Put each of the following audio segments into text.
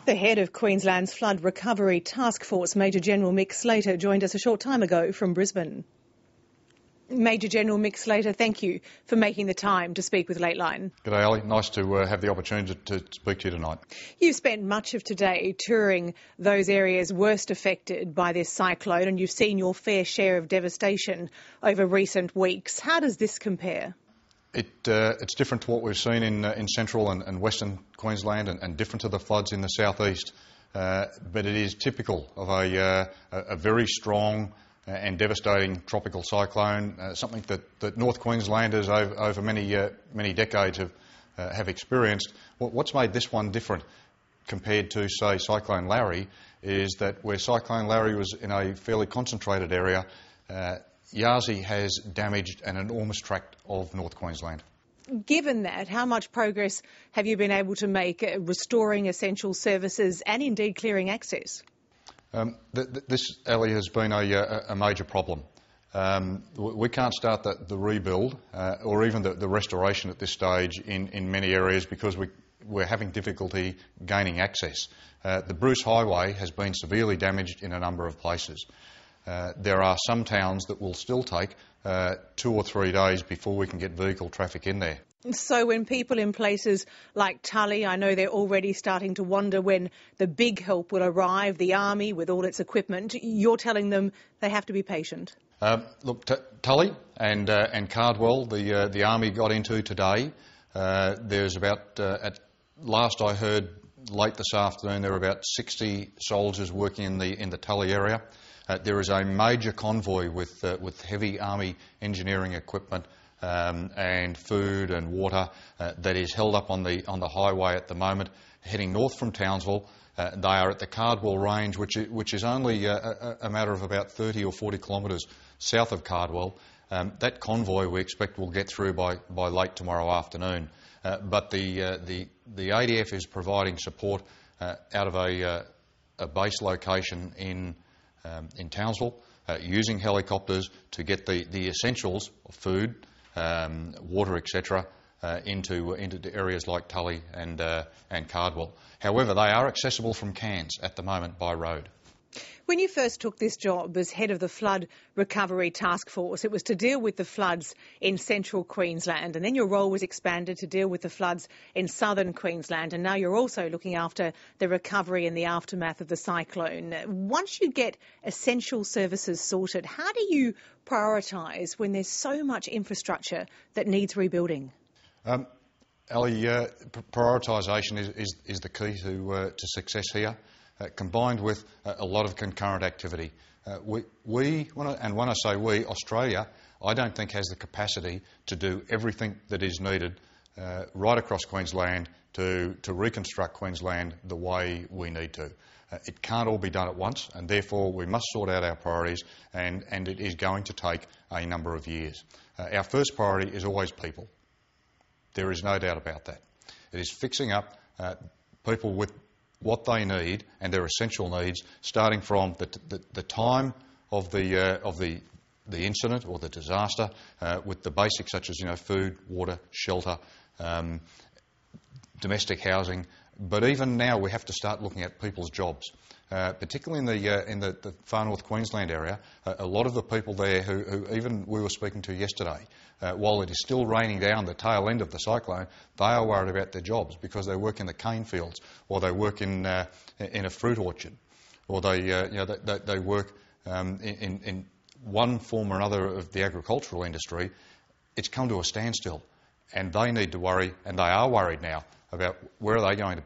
The head of Queensland's Flood Recovery Taskforce, Major General Mick Slater, joined us a short time ago from Brisbane. Major General Mick Slater, thank you for making the time to speak with Lateline. G'day, Ali. Nice to have the opportunity to speak to you tonight. You've spent much of today touring those areas worst affected by this cyclone, and you've seen your fair share of devastation over recent weeks. How does this compare? It's different to what we've seen in central and western Queensland and different to the floods in the southeast. But it is typical of a very strong and devastating tropical cyclone, something that North Queenslanders over many decades have experienced. What's made this one different compared to, say, Cyclone Larry is that where Cyclone Larry was in a fairly concentrated area, Yasi has damaged an enormous tract of North Queensland. Given that, how much progress have you been able to make restoring essential services and indeed clearing access? This, Ali, has been a major problem. We can't start the rebuild or even the restoration at this stage in many areas because we're having difficulty gaining access. The Bruce Highway has been severely damaged in a number of places. There are some towns that will still take 2 or 3 days before we can get vehicle traffic in there. So when people in places like Tully, I know they're already starting to wonder when the big help will arrive, the army with all its equipment, you're telling them they have to be patient? Look, Tully and Cardwell, the army got into today. There's about, at last I heard late this afternoon, there are about 60 soldiers working in the Tully area. There is a major convoy with heavy army engineering equipment and food and water that is held up on the highway at the moment, heading north from Townsville. They are at the Cardwell range, which is only a matter of about 30 or 40 kilometres south of Cardwell. That convoy we expect will get through by late tomorrow afternoon. But the ADF is providing support out of a base location in Townsville, using helicopters to get the essentials of food, water, etc., into areas like Tully and Cardwell. However, they are accessible from Cairns at the moment by road. When you first took this job as head of the Flood Recovery Task Force, it was to deal with the floods in central Queensland, and then your role was expanded to deal with the floods in southern Queensland, and now you're also looking after the recovery in the aftermath of the cyclone. Once you get essential services sorted, how do you prioritise when there's so much infrastructure that needs rebuilding? Ali, prioritisation is the key to success here. Combined with a lot of concurrent activity. When I say we, Australia, I don't think has the capacity to do everything that is needed right across Queensland to reconstruct Queensland the way we need to. It can't all be done at once, and therefore we must sort out our priorities, and it is going to take a number of years. Our first priority is always people. There is no doubt about that. It is fixing up people with what they need and their essential needs, starting from the time of the incident or the disaster, with the basics such as food, water, shelter, domestic housing. But even now we have to start looking at people's jobs, particularly in the far north Queensland area. A lot of the people there who even we were speaking to yesterday, while it is still raining down the tail end of the cyclone, they are worried about their jobs because they work in the cane fields, or they work in a fruit orchard, or they work in one form or another of the agricultural industry. It's come to a standstill, and they need to worry, and they are worried now about where are they going to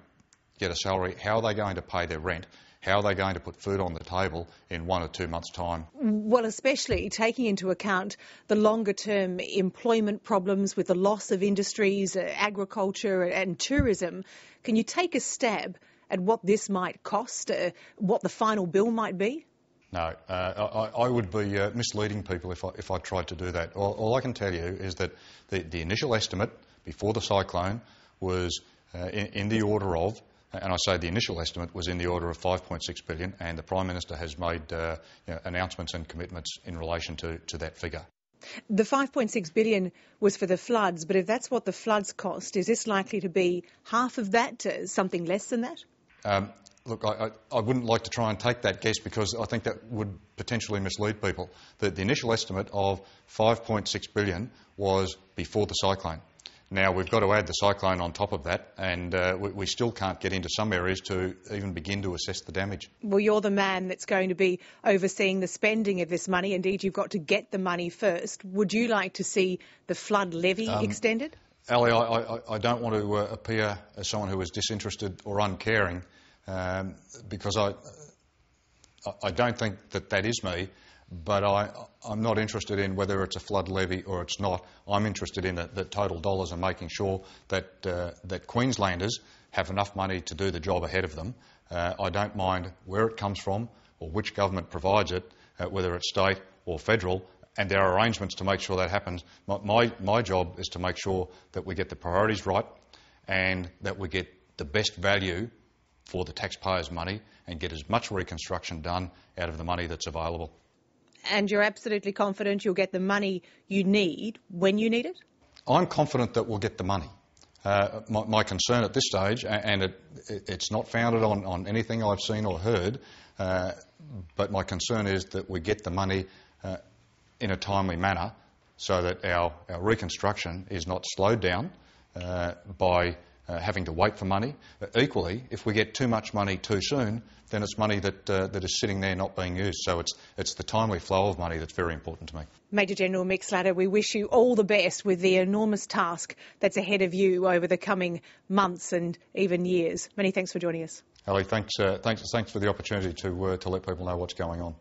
get a salary, how are they going to pay their rent, how are they going to put food on the table in 1 or 2 months' time? Well, especially taking into account the longer-term employment problems with the loss of industries, agriculture and tourism, can you take a stab at what this might cost, what the final bill might be? No, I would be misleading people if I tried to do that. All I can tell you is that the initial estimate before the cyclone was in the order of, and I say the initial estimate was in the order of 5.6 billion, and the Prime Minister has made announcements and commitments in relation to that figure. The 5.6 billion was for the floods, but if that's what the floods cost, is this likely to be half of that, something less than that? Look, I wouldn't like to try and take that guess because I think that would potentially mislead people. The initial estimate of $5.6 billion was before the cyclone. Now we've got to add the cyclone on top of that, and we still can't get into some areas to even begin to assess the damage. Well, you're the man that's going to be overseeing the spending of this money. Indeed, you've got to get the money first. Would you like to see the flood levy extended? Ali, I don't want to appear as someone who is disinterested or uncaring, because I don't think that is me. But I'm not interested in whether it's a flood levy or it's not. I'm interested in the total dollars and making sure that Queenslanders have enough money to do the job ahead of them. I don't mind where it comes from or which government provides it, whether it's state or federal, and there are arrangements to make sure that happens. My job is to make sure that we get the priorities right and that we get the best value for the taxpayers' money and get as much reconstruction done out of the money that's available. And you're absolutely confident you'll get the money you need when you need it? I'm confident that we'll get the money. My concern at this stage, and it's not founded on anything I've seen or heard, but my concern is that we get the money in a timely manner so that our reconstruction is not slowed down by having to wait for money. Equally, if we get too much money too soon, then it's money that is sitting there not being used. So it's the timely flow of money that's very important to me. Major General Mick Slater, we wish you all the best with the enormous task that's ahead of you over the coming months and even years. Many thanks for joining us. Ali, thanks for the opportunity to let people know what's going on.